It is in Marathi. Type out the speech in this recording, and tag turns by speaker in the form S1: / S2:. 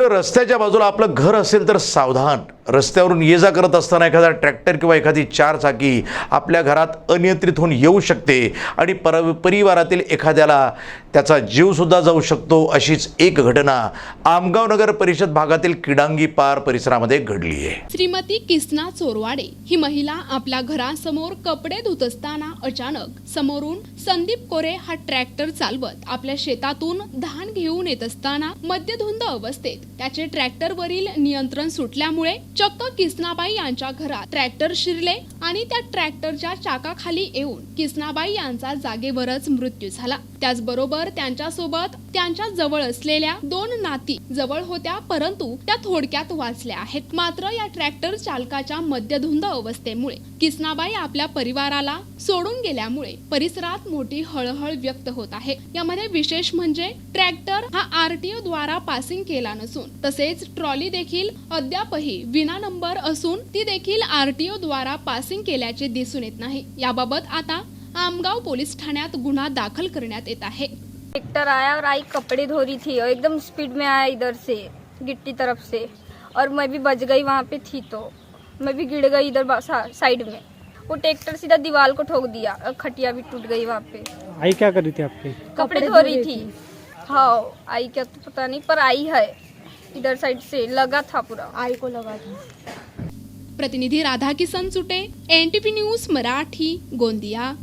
S1: मित्रांनो, रस्त्याच्या बाजूला आपलं घर असेल तर सावधान. रस्त्यावरून ये जा करत असताना एखादा ट्रॅक्टर किंवा एखादी चारचाकी आपल्या घरात अनियंत्रित होऊन येऊ शकते आणि परिवारातील एखाद्याला त्याचा जीवसुद्धा जाऊ शकतो. अशीच एक घटना आमगाव नगर परिषद भागातील किडांगी पार परिसरामध्ये घडली आहे.
S2: श्रीमती किसना चोरवाडे ही महिला आपल्या घरासमोर कपडे धुत असताना अचानक समोरून संदीप कोरे हा ट्रॅक्टर चालवत आपल्या शेतातून धान घेऊन येत असताना मद्यधुंद अवस्थेत त्याचे ट्रॅक्टरवरील नियंत्रण सुटल्यामुळे चक्क किसनाबाई यांच्या घरात ट्रॅक्टर शिरले आणि त्या ट्रॅक्टरच्या चाकाखाली येऊन किसनाबाई यांचा जागेवरच मृत्यू झाला. त्याचबरोबर त्यांच्यासोबत त्यांच्या जवळ असलेल्या 2 नाती जवळ होत्या, परंतु त्या थोडक्यात वाचल्या आहेत. मात्र या ट्रॅक्टर चालकाच्या मद्यधुंद अवस्थेमुळे किसनाबाई आपल्या परिवाराला सोडून गेल्यामुळे परिसरात मोठी हळहळ व्यक्त होत आहे. यामध्ये विशेष म्हणजे ट्रॅक्टर हा आरटीओ द्वारा पासिंग केला नसून तसेच ट्रॉली देखील अद्यापही विना नंबर असून ती देखील आरटीओ द्वारा पासिंग केल्याचे दिसून येत नाही. याबाबत आता आमगाव पोलीस ठाण्यात गुन्हा दाखल करण्यात येत आहे.
S3: ट्रैक्टर आया और आई कपड़े धो रही थी और एकदम स्पीड में आया इधर से गिट्टी तरफ से, और मैं भी बच गई वहाँ पे थी तो मैं भी गिर गई इधर साइड में. वो ट्रैक्टर सीधा दीवार को ठोक दिया और खटिया भी टूट गई वहाँ पे.
S4: आई क्या कर रही थी आपकी?
S3: कपड़े धो रही थी. हाँ, आई क्या तो पता नहीं, पर आई है इधर साइड से लगा था, पूरा आई को लगा था.
S2: प्रतिनिधी राधा किसन सुटे, NTV न्यूज मराठी, गोंदिया.